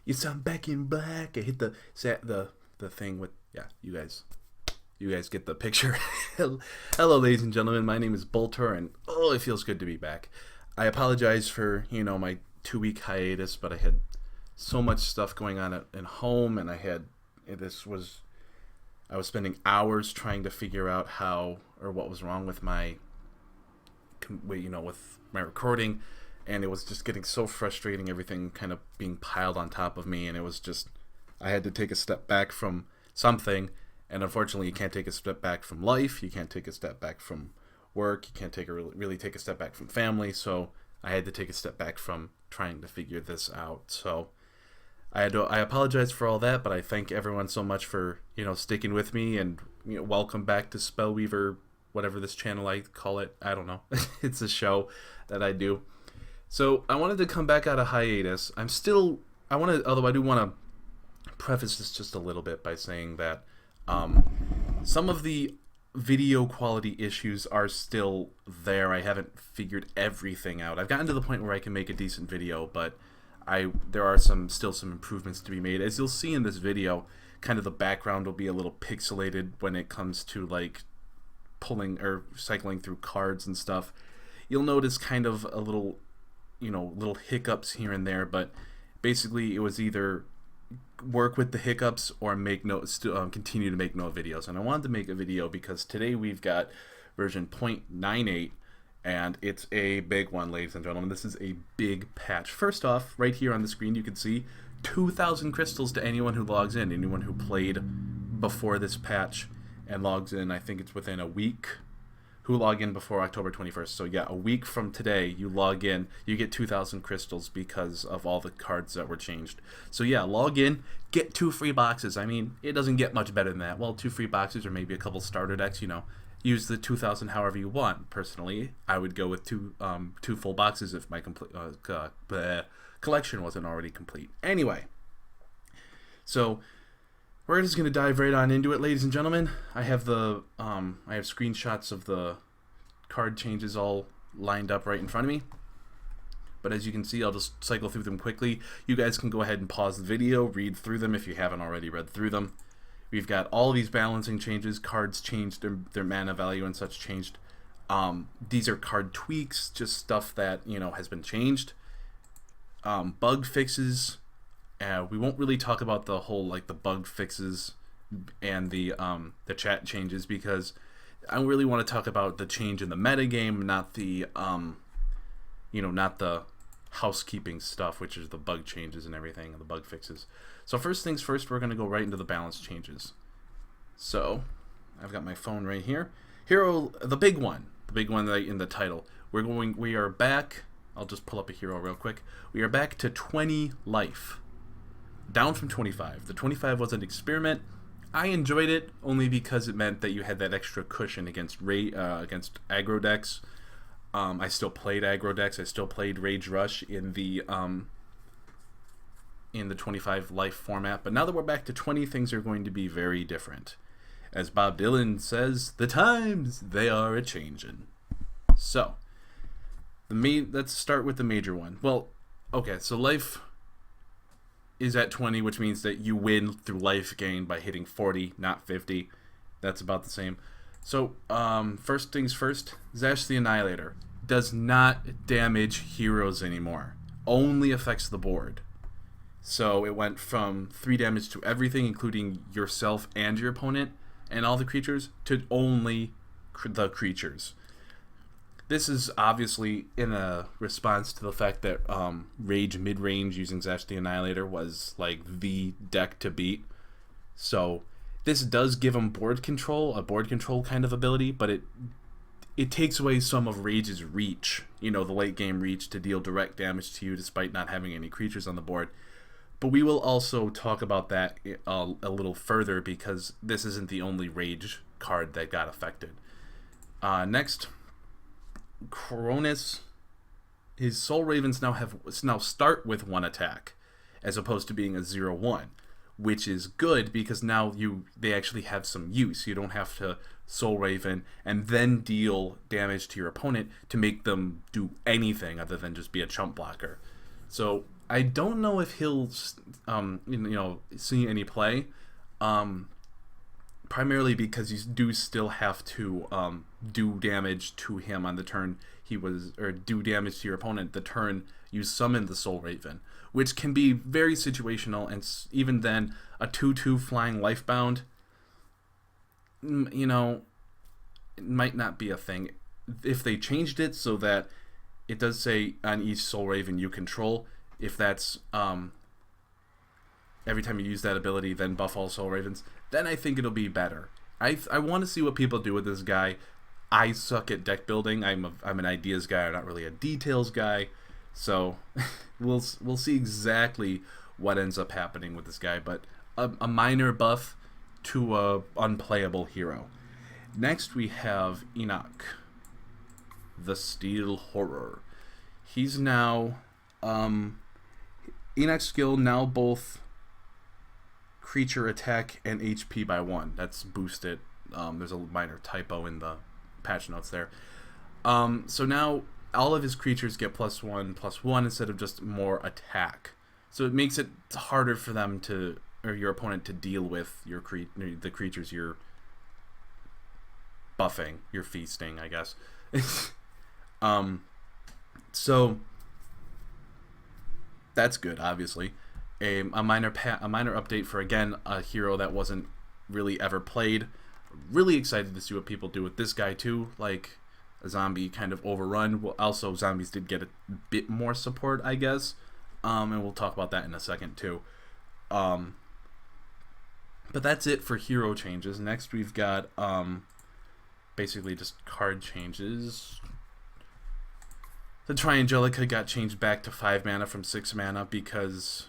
Yes, I'm back in black. I hit the thing with You guys get the picture. Hello, ladies and gentlemen. My name is Boltor, and oh, it feels good to be back. I apologize for my 2 week hiatus, but I had so much stuff going on at home, and I was spending hours trying to figure out how or what was wrong with with my recording, and it was just getting so frustrating. Everything kind of being piled on top of me, and it was just I had to take a step back from something. And unfortunately, you can't take a step back from life. You can't take a step back from work. You can't really take a step back from family. So I had to take a step back from trying to figure this out. So I apologize for all that, but I thank everyone so much for sticking with me, and welcome back to Spellweaver, whatever this channel I call it. I don't know. It's a show that I do. So I wanted to come back out of hiatus. Although I do want to preface this just a little bit by saying that some of the video quality issues are still there. I haven't figured everything out. I've gotten to the point where I can make a decent video, but there are still some improvements to be made. As you'll see in this video, kind of the background will be a little pixelated when it comes to like pulling or cycling through cards and stuff. You'll notice kind of a little hiccups here and there, but basically it was either work with the hiccups or continue to make no videos. And I wanted to make a video because today we've got version 0.98, and it's a big one, ladies and gentlemen. This is a big patch. First off, right here on the screen you can see 2,000 crystals to anyone who logs in. Anyone who played before this patch and logs in, I think it's within a week, who log in before October 21st. So yeah, a week from today, you log in, you get 2,000 crystals because of all the cards that were changed. So yeah, log in, get 2 free boxes. I mean, it doesn't get much better than that. Well, 2 free boxes or maybe a couple starter decks, use the 2,000 however you want. Personally, I would go with two full boxes if my collection wasn't already complete. Anyway, so we're just going to dive right on into it, ladies and gentlemen. I have screenshots of the card changes all lined up right in front of me. But as you can see, I'll just cycle through them quickly. You guys can go ahead and pause the video, read through them if you haven't already read through them. We've got all these balancing changes. Cards changed, their mana value and such changed. These are card tweaks, just stuff that has been changed. Bug fixes. We won't really talk about the whole the bug fixes and the chat changes, because I really want to talk about the change in the metagame, not the not the housekeeping stuff, which is the bug changes and everything and the bug fixes. So first things first, we're going to go right into the balance changes. So I've got my phone right here. Hero, the big one in the title. We are back. I'll just pull up a hero real quick. We are back to 20 life. Down from 25. The 25 was an experiment. I enjoyed it only because it meant that you had that extra cushion against aggro decks. I still played aggro decks. I still played Rage Rush in the 25 life format. But now that we're back to 20, things are going to be very different. As Bob Dylan says, the times they are a changin'. So let's start with the major one. Well, okay, so life is at 20, which means that you win through life gain by hitting 40, not 50. That's about the same. So, first things first, Zash the Annihilator does not damage heroes anymore. Only affects the board. So it went from 3 damage to everything, including yourself and your opponent, and all the creatures, to only the creatures. This is obviously in a response to the fact that Rage mid-range using Zash the Annihilator was the deck to beat. So this does give him a board control kind of ability, but it takes away some of Rage's reach, the late game reach to deal direct damage to you despite not having any creatures on the board. But we will also talk about that a little further, because this isn't the only Rage card that got affected. Next, Coronis, his Soul Ravens now start with 1 attack, as opposed to being a 0/1, which is good because now they actually have some use. You don't have to Soul Raven and then deal damage to your opponent to make them do anything other than just be a chump blocker. So I don't know if he'll see any play. Primarily because you do still have to do damage to him on the turn or do damage to your opponent the turn you summon the Soul Raven, which can be very situational, and even then, a 2/2 flying lifebound, it might not be a thing. If they changed it so that it does say on each Soul Raven you control, if that's every time you use that ability, then buff all Soul Ravens, then I think it'll be better. I want to see what people do with this guy. I suck at deck building. I'm an ideas guy. I'm not really a details guy. So we'll see exactly what ends up happening with this guy. But a minor buff to a unplayable hero. Next we have Enoch, the Steel Horror. He's now Enoch's skill now both creature attack and HP by 1. That's boosted. There's a minor typo in the patch notes there. So now all of his creatures get +1/+1 instead of just more attack. So it makes it harder for them or your opponent to deal with the creatures you're buffing, you're feasting, I guess. So that's good, obviously. A minor update for, again, a hero that wasn't really ever played. Really excited to see what people do with this guy too. Like a zombie kind of overrun. Well, also zombies did get a bit more support, I guess. And we'll talk about that in a second too. But that's it for hero changes. Next we've got basically just card changes. The Triangelica got changed back to 5 mana from 6 mana because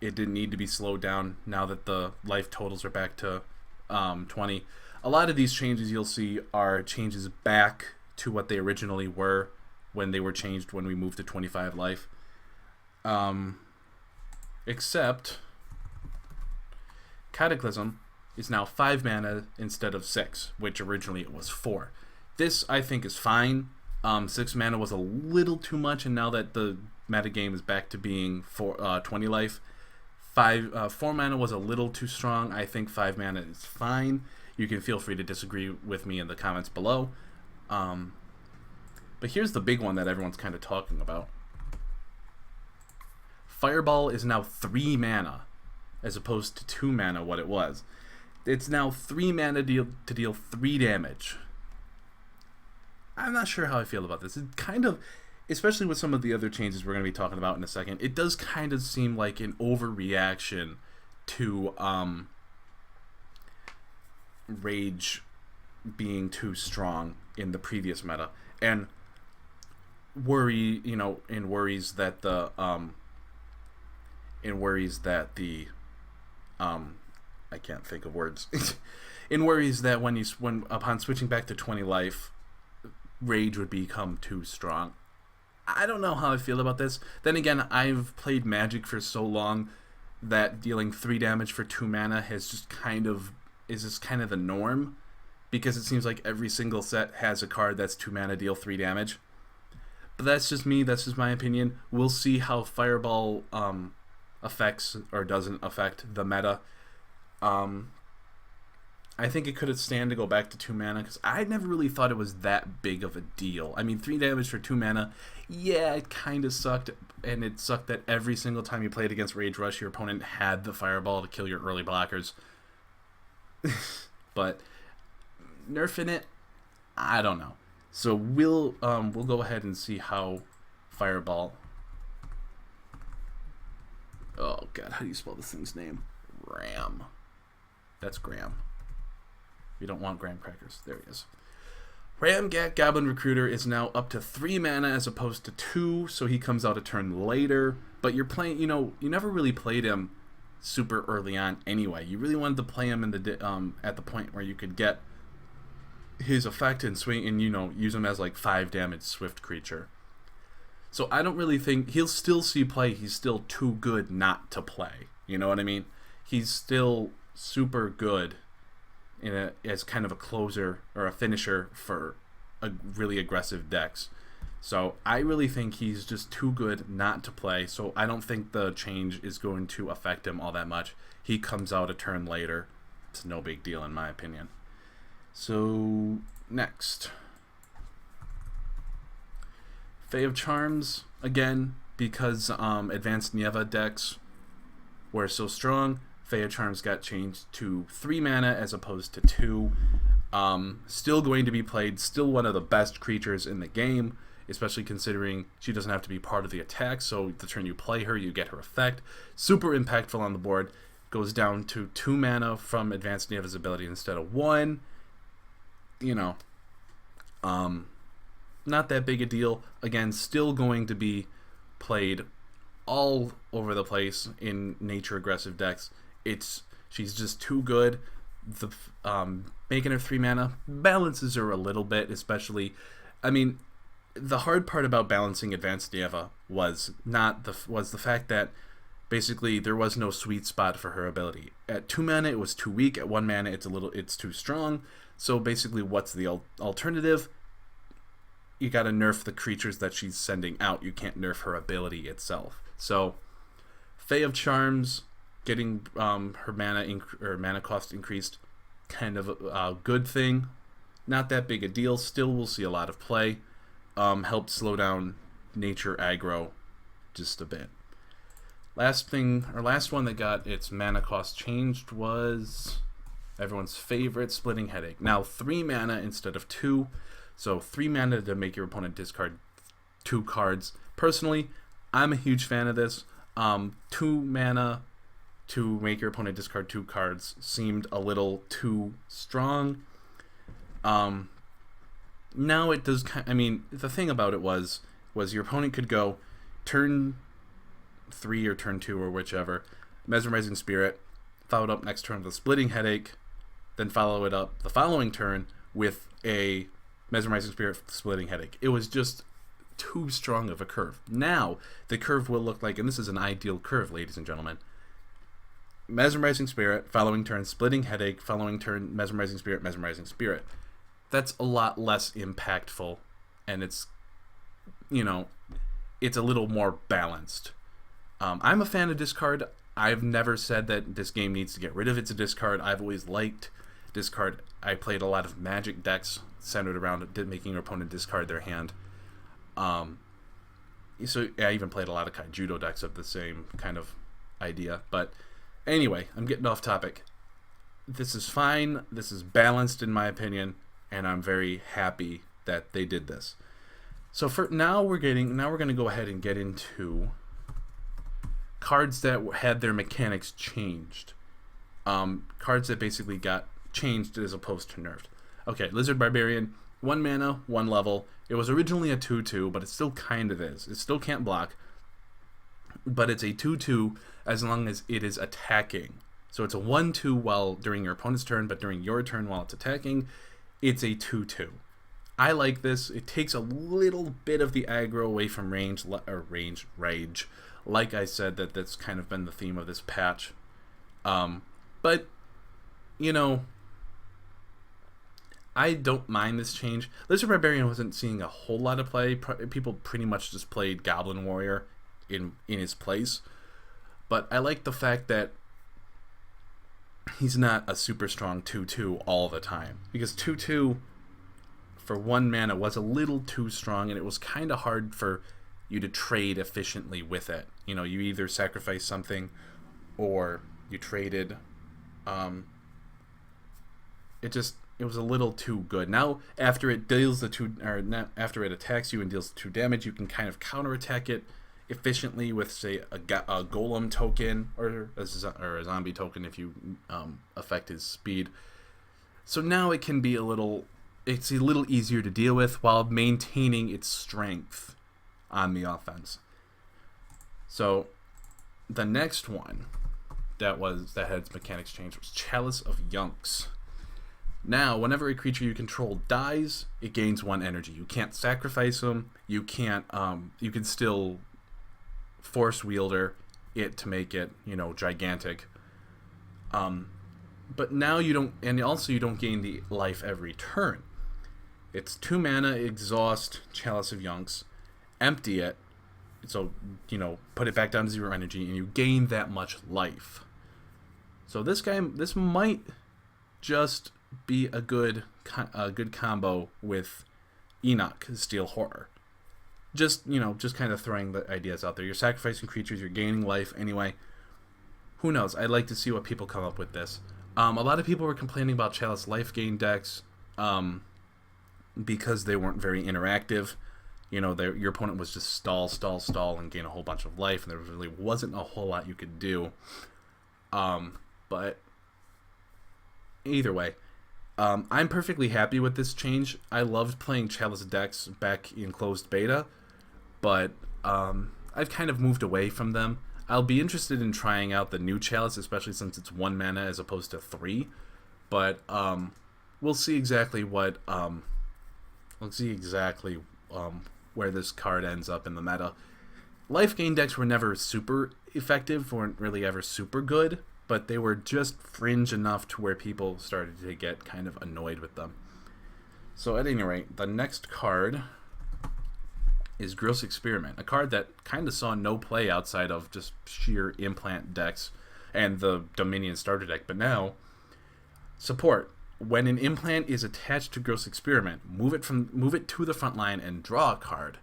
it didn't need to be slowed down now that the life totals are back to 20. A lot of these changes you'll see are changes back to what they originally were when they were changed when we moved to 25 life. Except Cataclysm is now 5 mana instead of 6, which originally it was 4. This, I think, is fine. 6 mana was a little too much, and now that the metagame is back to being 20 life, 4 mana was a little too strong. I think 5 mana is fine. You can feel free to disagree with me in the comments below. But here's the big one that everyone's kind of talking about. Fireball is now 3 mana as opposed to 2 mana what it was. It's now 3 mana to deal 3 damage. I'm not sure how I feel about this. It kind of, especially with some of the other changes we're going to be talking about in a second, it does kind of seem like an overreaction to Rage being too strong in the previous meta, and worries that the I can't think of words. In worries that when upon switching back to 20 life, Rage would become too strong. I don't know how I feel about this. Then again, I've played Magic for so long that dealing 3 damage for 2 mana is just kind of the norm, because it seems like every single set has a card that's 2 mana, deal 3 damage. But that's just me. That's just my opinion. We'll see how Fireball affects or doesn't affect the meta. I think it could stand to go back to 2 mana, because I never really thought it was that big of a deal. I mean, 3 damage for 2 mana, yeah, it kind of sucked, and it sucked that every single time you played against Rage Rush, your opponent had the Fireball to kill your early blockers. But nerfing it, I don't know. So we'll go ahead and see how Fireball. Oh God, how do you spell this thing's name? Ram. That's Graham. We don't want graham crackers. There he is. Ramgat Goblin Recruiter is now up to 3 mana as opposed to 2, so he comes out a turn later. But you're playing, you never really played him super early on anyway. You really wanted to play him in the at the point where you could get his effect and swing and use him as like 5 damage swift creature. So I don't really think he'll still see play. He's still too good not to play. You know what I mean? He's still super good as kind of a closer or a finisher for a really aggressive decks. So I really think he's just too good not to play. So I don't think the change is going to affect him all that much. He comes out a turn later. It's no big deal in my opinion. So next, Fae of Charms, again, because Advanced Nieva decks were so strong, Fae of Charms got changed to 3 mana as opposed to 2. Still going to be played, still one of the best creatures in the game, especially considering she doesn't have to be part of the attack, so the turn you play her, you get her effect. Super impactful on the board. Goes down to 2 mana from Advanced Nieva's ability instead of 1. You know, not that big a deal. Again, still going to be played all over the place in nature aggressive decks. She's just too good. The making her 3 mana balances her a little bit, especially. I mean, the hard part about balancing Advanced Nieva was the fact that basically there was no sweet spot for her ability. At 2 mana it was too weak. At 1 mana it's too strong. So basically, what's the alternative? You got to nerf the creatures that she's sending out. You can't nerf her ability itself. So, Fae of Charms getting her mana cost increased, kind of a good thing. Not that big a deal. Still, we'll see a lot of play. Helped slow down nature aggro just a bit. Last one that got its mana cost changed was everyone's favorite, Splitting Headache. Now 3 mana instead of 2. So 3 mana to make your opponent discard 2 cards. Personally, I'm a huge fan of this. 2 mana to make your opponent discard 2 cards seemed a little too strong. Now it does. I mean, the thing about it was your opponent could go turn 3 or turn 2 or whichever, Mesmerizing Spirit, followed up next turn with a Splitting Headache, then follow it up the following turn with a Mesmerizing Spirit Splitting Headache. It was just too strong of a curve. Now the curve will look like, and this is an ideal curve, ladies and gentlemen, Mesmerizing Spirit, following turn Splitting Headache, following turn Mesmerizing Spirit, Mesmerizing Spirit. That's a lot less impactful, and it's a little more balanced. I'm a fan of discard. I've never said that this game needs to get rid of its discard. I've always liked discard. I played a lot of Magic decks centered around making your opponent discard their hand. So I even played a lot of Judo decks of the same kind of idea. But anyway, I'm getting off topic. This is fine. This is balanced in my opinion, and I'm very happy that they did this. So for now, we're going to go ahead and get into cards that had their mechanics changed. Cards that basically got changed as opposed to nerfed. Okay, Lizard Barbarian, 1 mana, 1 level. It was originally a 2/2, but it still kind of is. It still can't block, but it's a 2/2 as long as it is attacking. So it's a 1/2 while during your opponent's turn, but during your turn while it's attacking, it's a 2/2. I like this. It takes a little bit of the aggro away from rage. Like I said, that's kind of been the theme of this patch. But, I don't mind this change. Lizard Barbarian wasn't seeing a whole lot of play. People pretty much just played Goblin Warrior in his place. But I like the fact that he's not a super strong 2/2 all the time. Because 2/2 for 1 mana was a little too strong, and it was kind of hard for you to trade efficiently with it. You either sacrifice something or you traded. It was a little too good. Now, after it after it attacks you and deals 2 damage, you can kind of counterattack it efficiently with, say, a golem token or a zombie token if you affect his speed. So now it can be it's a little easier to deal with while maintaining its strength on the offense. So the next one that had its mechanics changed was Chalice of Junks. Now, whenever a creature you control dies, it gains 1 energy. You can't sacrifice them. You can't. You can still force wielder it to make it, gigantic. But now you don't, and also you don't gain the life every turn. It's 2 mana, exhaust, Chalice of Junks. empty it, so, put it back down to 0 energy, and you gain that much life. So this might just be a good combo with Enoch, Steel Horror. Just kind of throwing the ideas out there. You're sacrificing creatures, you're gaining life anyway. Who knows? I'd like to see what people come up with this. A lot of people were complaining about Chalice life gain decks because they weren't very interactive. Your opponent was just stall, and gain a whole bunch of life, and there really wasn't a whole lot you could do. But either way, I'm perfectly happy with this change. I loved playing Chalice decks back in closed beta, but I've kind of moved away from them. I'll be interested in trying out the new Chalice, especially since it's 1 mana as opposed to 3. But we'll see exactly what where this card ends up in the meta. Life gain decks were never super effective, weren't really ever super good, but they were just fringe enough to where people started to get kind of annoyed with them. So at any rate, the next card is Gross Experiment, a card that kind of saw no play outside of just sheer implant decks and the Dominion starter deck, but now, support. When an implant is attached to Gross Experiment, move it to the front line and draw a card.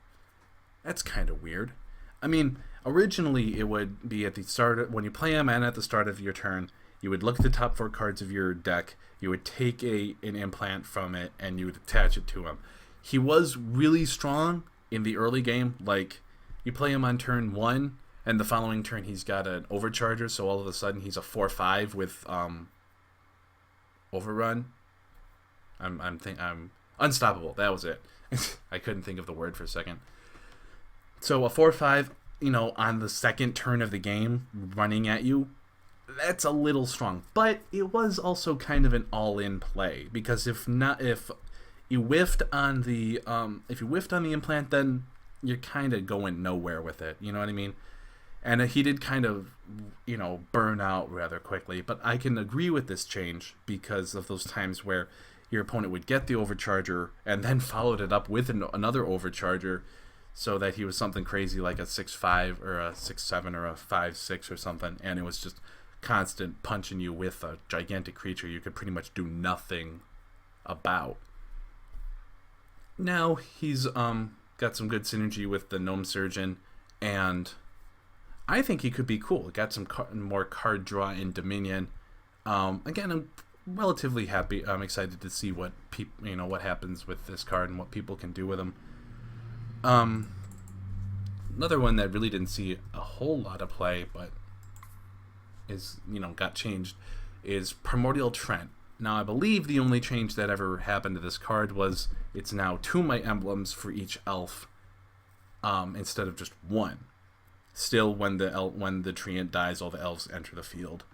That's kind of weird. I mean, originally it would be at the start when you play a mana at the start of your turn. You would look at the top 4 cards of your deck. You would take an implant from it and you would attach it to him. He was really strong in the early game. Like, you play him on turn 1, and the following turn he's got an Overcharger, so all of a sudden he's a 4/5 with Overrun. I'm Unstoppable. That was it. I couldn't think of the word for a second. So a 4/5, on the second turn of the game, running at you, that's a little strong. But it was also kind of an all-in play, because if you whiffed on the implant, then you're kind of going nowhere with it. You know what I mean? And he did kind of, burn out rather quickly. But I can agree with this change because of those times where your opponent would get the Overcharger and then followed it up with another Overcharger, so that he was something crazy like a 6/5 or a 6/7 or a 5/6 or something, and it was just constant punching you with a gigantic creature you could pretty much do nothing about. Now he's got some good synergy with the Gnome Surgeon, and I think he could be cool. Got some more card draw in Dominion. Again, I'm relatively happy. I'm excited to see what what happens with this card and what people can do with him. Another one that really didn't see a whole lot of play, but is got changed, is Primordial Trent. Now, I believe the only change that ever happened to this card was it's now 2 Might Emblems for each elf, instead of just 1. Still, when the treant dies, all the elves enter the field.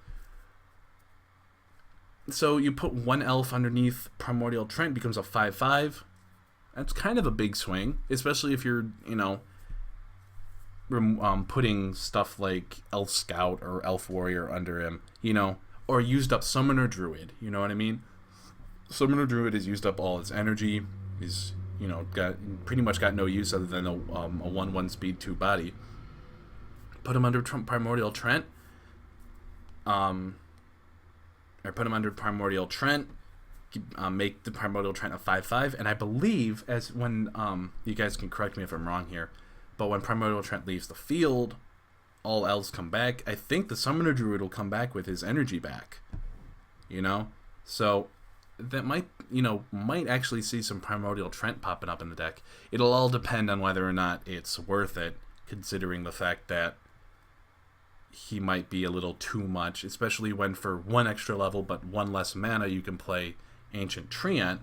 So you put 1 elf underneath Primordial Trent, becomes a 5/5. That's kind of a big swing, especially if you're, putting stuff like Elf Scout or Elf Warrior under him, or used up Summoner Druid, you know what I mean? Summoner Druid has used up all its energy. He's, pretty much got no use other than a 1/1 speed 2 body. Put him under Primordial Trent. Or put him under Primordial Trent. Make the Primordial Trent a 5/5, and I believe, as when you guys can correct me if I'm wrong here, but when Primordial Trent leaves the field, all elves come back. I think the Summoner Druid will come back with his energy back. So that might actually see some Primordial Trent popping up in the deck. It'll all depend on whether or not it's worth it, considering the fact that he might be a little too much, especially when for 1 extra level but 1 less mana you can play Ancient Treant,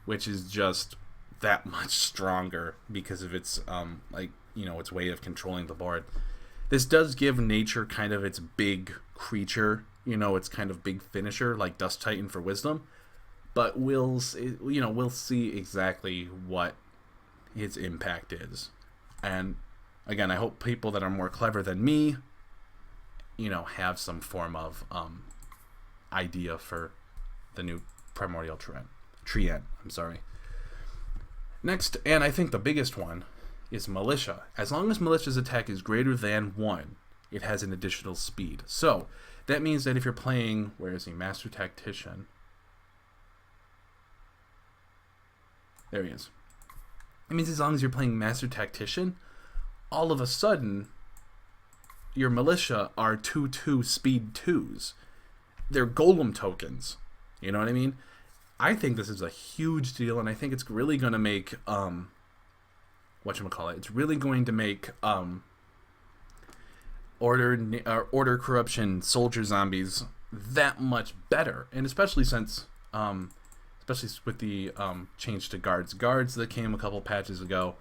which is just that much stronger because of its its way of controlling the board. This does give nature kind of its big creature, its kind of big finisher, like Dust Titan for Wisdom, but we'll see exactly what its impact is. And again, I hope people that are more clever than me, have some form of idea for the new Primordial Treant. I'm sorry. Next, and I think the biggest one, is Militia. As long as Militia's attack is greater than 1, it has an additional speed. So, that means that if you're playing, where is he, Master Tactician? There he is. It means as long as you're playing Master Tactician, all of a sudden, your Militia are 2/2 speed 2s. They're golem tokens. You know what I mean? I think this is a huge deal, and I think it's really going to make, whatchamacallit, it's really going to make, Order Corruption Soldier Zombies that much better. And especially since, especially with the, change to guards. Guards that came a couple patches ago,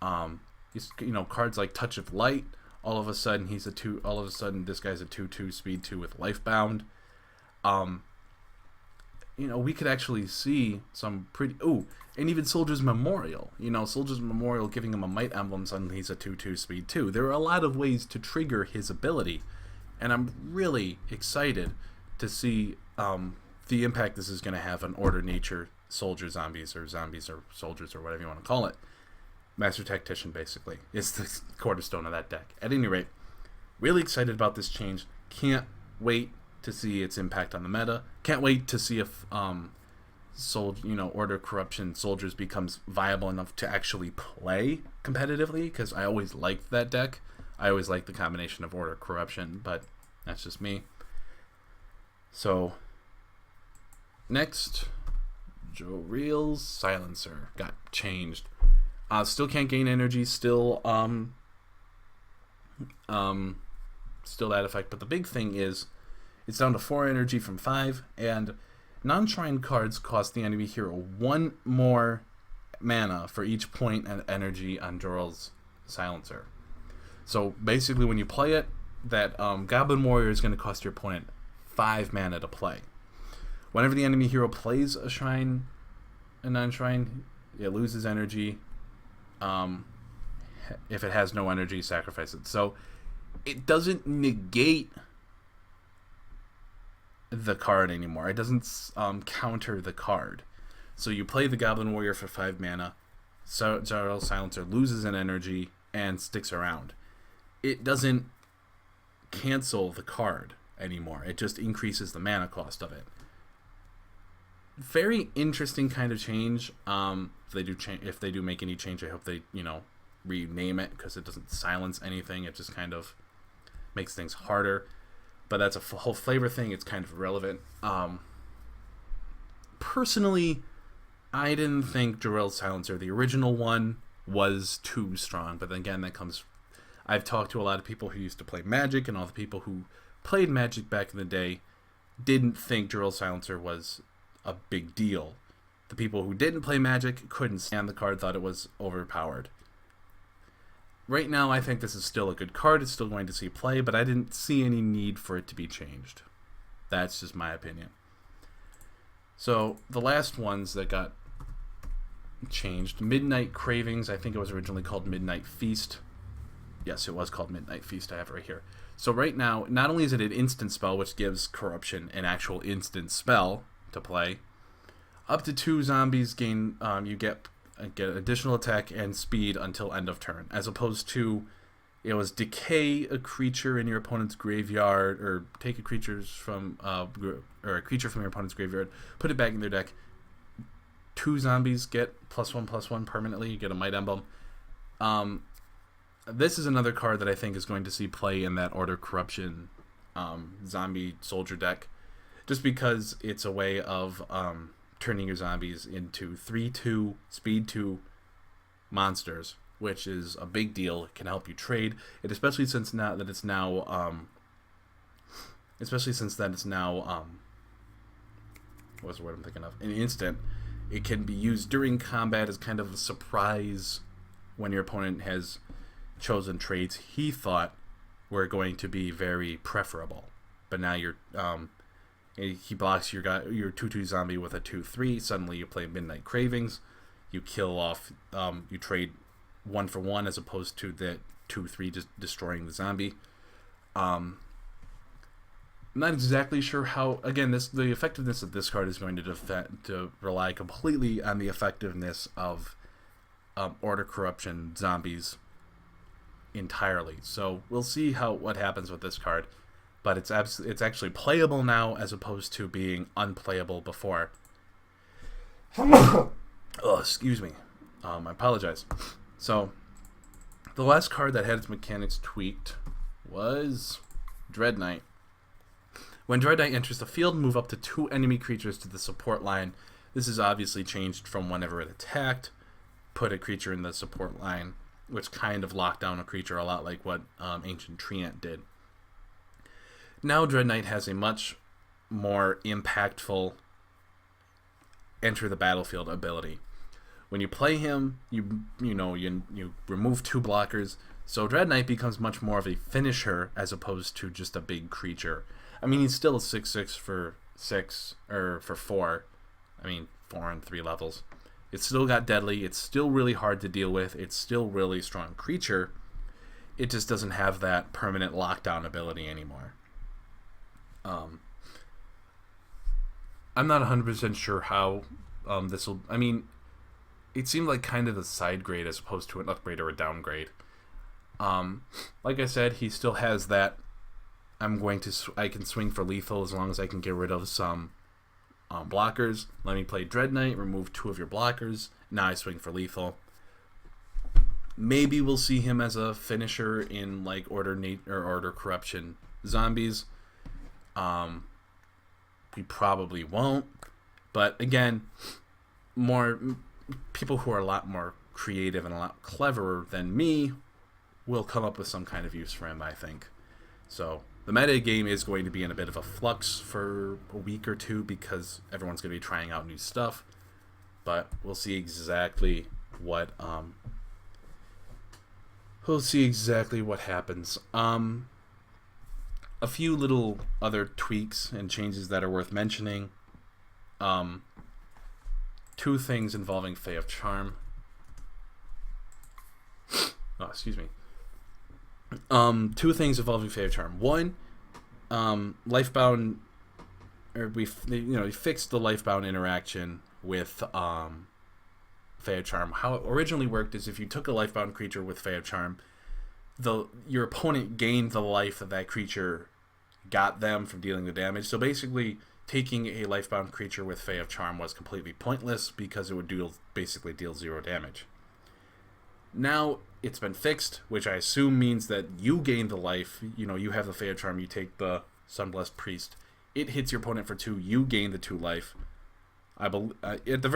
cards like Touch of Light, all of a sudden this guy's a 2/2 speed 2 with Lifebound. We could actually see some pretty... and even Soldier's Memorial. Soldier's Memorial giving him a Might Emblem, suddenly he's a 2/2 speed 2. There are a lot of ways to trigger his ability, and I'm really excited to see the impact this is going to have on Order Nature Soldier Zombies or Soldiers or whatever you want to call it. Master Tactician, basically, is the cornerstone of that deck. At any rate, really excited about this change. Can't wait to see its impact on the meta. Can't wait to see if Order Corruption Soldiers becomes viable enough to actually play competitively, because I always liked that deck. I always liked the combination of Order Corruption, but that's just me. So, next, Durrells Silencer got changed. Still can't gain energy, still that effect, but the big thing is it's down to 4 energy from 5, and non-shrine cards cost the enemy hero 1 more mana for each point and energy on Durrells Silencer. So basically when you play it, that Goblin Warrior is going to cost your opponent 5 mana to play. Whenever the enemy hero plays a non-shrine, it loses energy. If it has no energy, sacrifice it. So it doesn't negate the card anymore. It doesn't counter the card. So you play the Goblin Warrior for 5 mana, so Durrells Silencer loses an energy and sticks around. It doesn't cancel the card anymore. It just increases the mana cost of it. Very interesting kind of change. If they do make any change, I hope they rename it, because it doesn't silence anything. It just kind of makes things harder. But that's a whole flavor thing. It's kind of irrelevant. Personally, I didn't think Durrells Silencer, the original one, was too strong. But then again, I've talked to a lot of people who used to play Magic, and all the people who played Magic back in the day didn't think Durrells Silencer was a big deal. The people who didn't play Magic couldn't stand the card, thought it was overpowered. Right now, I think this is still a good card. It's still going to see play, but I didn't see any need for it to be changed. That's just my opinion. So, the last ones that got changed. Midnight Cravings, I think it was originally called Midnight Feast. Yes, it was called Midnight Feast. I have it right here. So right now, not only is it an instant spell, which gives Corruption an actual instant spell to play, up to 2 zombies gain, you get additional attack and speed until end of turn, as opposed to it was decay a creature in your opponent's graveyard, or take a creature from your opponent's graveyard, put it back in their deck. 2 zombies get +1/+1 permanently. You get a Might Emblem. This is another card that I think is going to see play in that Order Corruption zombie soldier deck, just because it's a way of turning your zombies into 3/2 speed 2 monsters, which is a big deal. It can help you trade it, especially since it's now what's the word I'm thinking of? An instant. It can be used during combat as kind of a surprise when your opponent has chosen trades he thought were going to be very preferable, but now he blocks your 2/2 zombie with a 2/3. Suddenly you play Midnight Cravings. You kill off. You trade 1 for 1 as opposed to the 2/3 just destroying the zombie. I'm not exactly sure how. Again, the effectiveness of this card is going to rely completely on the effectiveness of Order Corruption zombies entirely. So we'll see what happens with this card. But it's actually playable now as opposed to being unplayable before. Oh, excuse me. I apologize. So the last card that had its mechanics tweaked was Dreadknight. When Dreadknight enters the field, move up to 2 enemy creatures to the support line. This is obviously changed from whenever it attacked. Put a creature in the support line, which kind of locked down a creature a lot like what Ancient Treant did. Now Dreadknight has a much more impactful enter the battlefield ability. When you play him, you remove 2 blockers, so Dreadknight becomes much more of a finisher as opposed to just a big creature. I mean, he's still a 6/6 for 6 or for 4. I mean, 4 and 3 levels. It's still got deadly. It's still really hard to deal with. It's still really strong creature. It just doesn't have that permanent lockdown ability anymore. I'm not 100% sure how this will... I mean, it seemed like kind of a side grade as opposed to an upgrade or a downgrade. Like I said, he still has that. I can swing for lethal as long as I can get rid of some blockers. Let me play Dreadknight, remove 2 of your blockers. Now I swing for lethal. Maybe we'll see him as a finisher in like Order Corruption zombies. We probably won't. But again, more people who are a lot more creative and a lot cleverer than me will come up with some kind of use for him, I think. So the meta game is going to be in a bit of a flux for a week or 2 because everyone's going to be trying out new stuff. But we'll see exactly what happens. A few little other tweaks and changes that are worth mentioning. 2 things involving Fae of Charm. Oh, excuse me. 2 things involving Fae of Charm. 1, Lifebound, or we fixed the Lifebound interaction with Fae of Charm. How it originally worked is if you took a Lifebound creature with Fae of Charm, your opponent gained the life that creature got them from dealing the damage. So basically, taking a Lifebound creature with Fae of Charm was completely pointless because it would basically deal 0 damage. Now it's been fixed, which I assume means that you gain the life. You have the Fae of Charm, you take the Sunblessed Priest. It hits your opponent for 2, you gain the 2 life. At the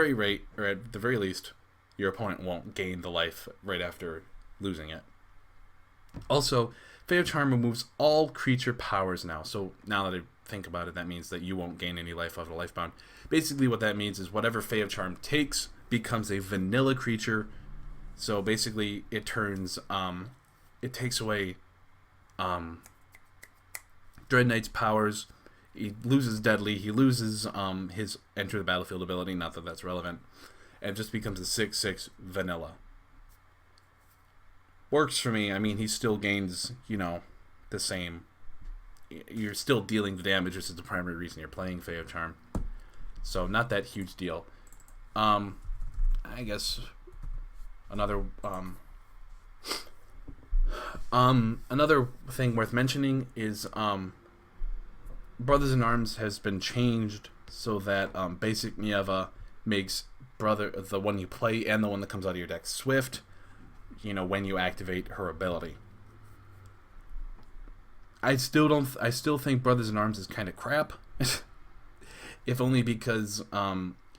very least, your opponent won't gain the life right after losing it. Also, Fae of Charm removes all creature powers now. So now that I think about it, that means that you won't gain any life out of Lifebound. Basically what that means is whatever Fae of Charm takes becomes a vanilla creature. So basically it turns, it takes away Dreadknight's powers. He loses Deadly. He loses his Enter the Battlefield ability, not that that's relevant. And it just becomes a 6/6 vanilla. Works for me. I mean, he still gains, the same. You're still dealing the damage, which is the primary reason you're playing Fae of Charm. So, not that huge deal. I guess another thing worth mentioning is Brothers in Arms has been changed so that basic Nieva makes the one you play and the one that comes out of your deck swift, when you activate her ability. I still think Brothers in Arms is kind of crap. If only because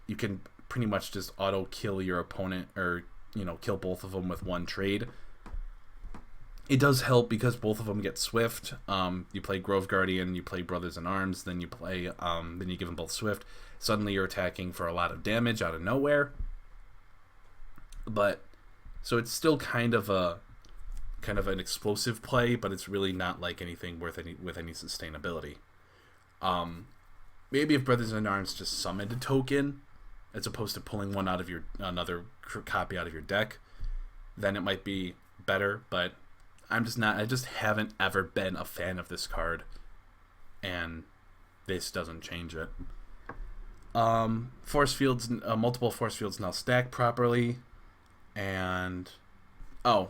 you can pretty much just auto kill your opponent or kill both of them with 1 trade. It does help because both of them get swift. You play Grove Guardian, you play Brothers in Arms, then you play then you give them both swift. Suddenly you're attacking for a lot of damage out of nowhere. But so it's still kind of an explosive play, but it's really not like anything with any sustainability. Maybe if Brothers in Arms just summoned a token as opposed to pulling one out of another copy out of your deck, then it might be better. But I just haven't ever been a fan of this card, and this doesn't change it. Force fields, multiple force fields now stack properly. And oh,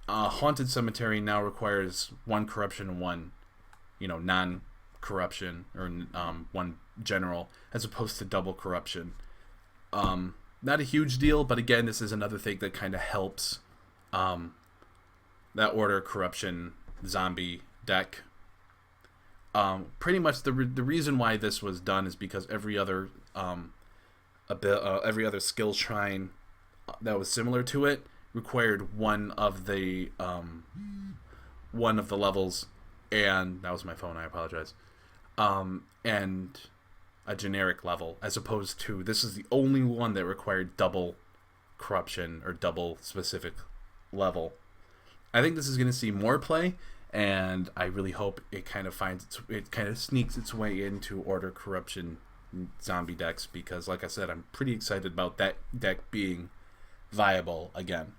Haunted Cemetery now requires 1 corruption and 1, non-corruption, or 1 general, as opposed to double corruption. Not a huge deal, but again, this is another thing that kind of helps that order corruption zombie deck. Pretty much the reason why this was done is because every other skill shrine that was similar to it required one of the levels, and that was my phone, I apologize, and a generic level, as opposed to this is the only one that required double corruption or double specific level. I think this is going to see more play, and I really hope it kind of sneaks its way into order corruption zombie decks, because like I said, I'm pretty excited about that deck being viable again.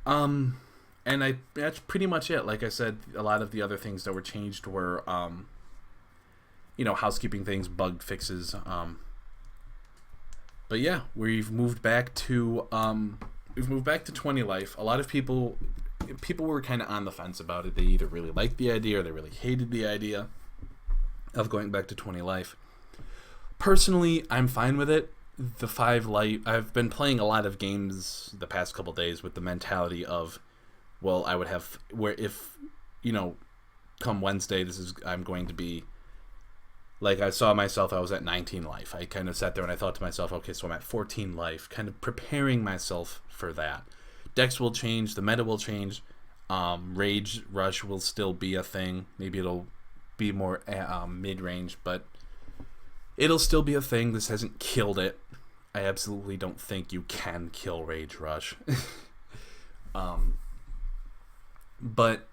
And that's pretty much it. Like I said, a lot of the other things that were changed were housekeeping things, bug fixes. But yeah, we've moved back to 20 life. A lot of people were kind of on the fence about it. They either really liked the idea or they really hated the idea of going back to 20 life. Personally, I'm fine with it. The 5 life, I've been playing a lot of games the past couple days with the mentality of, well, I would have, where if, come Wednesday, I'm going to be, like, I saw myself, I was at 19 life. I kind of sat there and I thought to myself, okay, so I'm at 14 life, kind of preparing myself for that. Decks will change, the meta will change, Rage Rush will still be a thing. Maybe it'll be more mid-range, but it'll still be a thing. This hasn't killed it. I absolutely don't think you can kill Rage Rush. But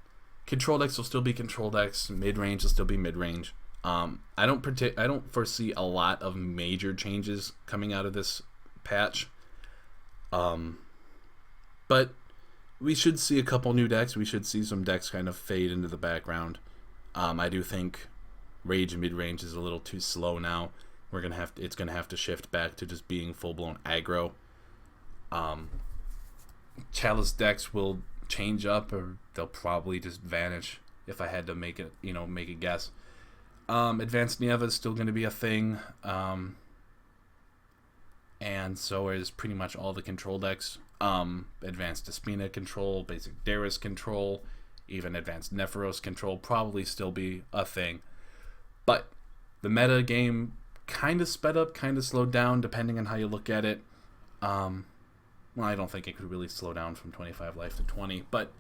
control decks will still be control decks. Mid-range will still be mid-range. I don't foresee a lot of major changes coming out of this patch. But we should see a couple new decks. We should see some decks kind of fade into the background. I do think Rage mid-range is a little too slow now. It's gonna have to shift back to just being full-blown aggro. Chalice decks will change up, or they'll probably just vanish if I had to make a guess. Advanced Nieva is still going to be a thing, and so is pretty much all the control decks. Advanced Despina control, basic Darius control, even Advanced Nephoros control probably still be a thing. But the meta game kind of sped up, kind of slowed down, depending on how you look at it. Well, I don't think it could really slow down from 25 life to 20, but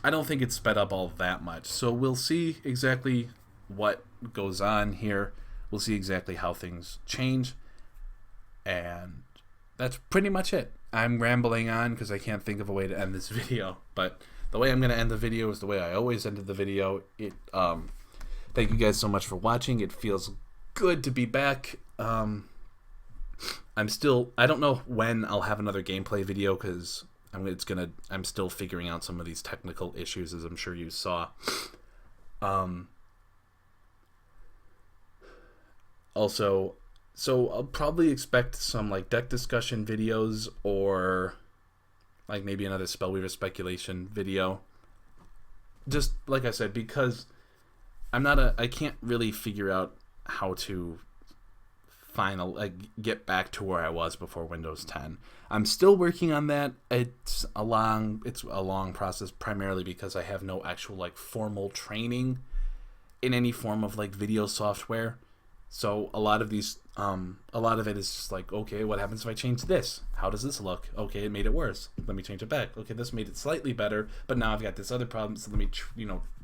I don't think it's sped up all that much. So we'll see exactly what goes on here. We'll see exactly how things change. And that's pretty much it. I'm rambling on because I can't think of a way to end this video. But the way I'm going to end the video is the way I always ended the video. Thank you guys so much for watching. It feels good to be back. I don't know when I'll have another gameplay video, because I'm still figuring out some of these technical issues, as I'm sure you saw. Also, so I'll probably expect some like deck discussion videos, or like maybe another Spellweaver speculation video. Just like I said, because I can't really figure out how to get back to where I was before Windows 10. I'm still working on that. It's a long process, primarily because I have no actual like formal training in any form of like video software. So a lot of it is just like, okay, what happens if I change this? How does this look? Okay, it made it worse. Let me change it back. Okay, this made it slightly better, but now I've got this other problem, so let me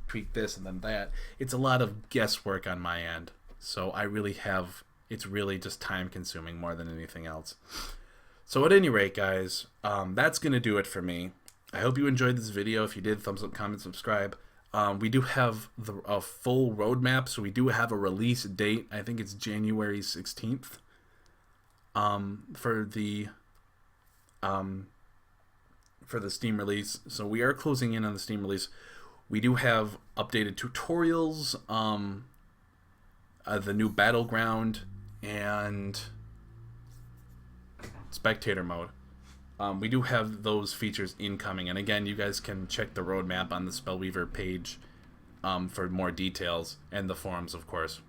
tweak this and then that. It's a lot of guesswork on my end. So it's really just time consuming more than anything else. So at any rate, guys, that's going to do it for me. I hope you enjoyed this video. If you did, thumbs up, comment, subscribe. We do have a full roadmap, so we do have a release date. I think it's January 16th for the Steam release. So we are closing in on the Steam release. We do have updated tutorials, the new battleground, and spectator mode. We do have those features incoming, and again, you guys can check the roadmap on the Spellweaver page for more details, and the forums, of course.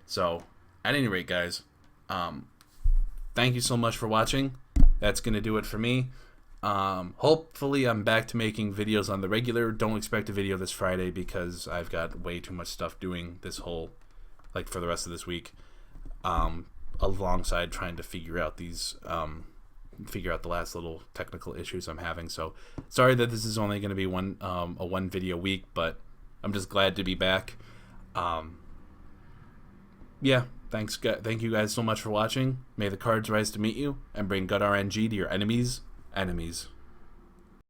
So, at any rate, guys, thank you so much for watching. That's going to do it for me. Hopefully, I'm back to making videos on the regular. Don't expect a video this Friday because I've got way too much stuff doing this whole, like, for the rest of this week, alongside trying to figure out these, figure out the last little technical issues I'm having. So sorry that this is only going to be a one video week, but I'm just glad to be back. Yeah, thank you guys so much for watching. May the cards rise to meet you and bring good RNG to your enemies.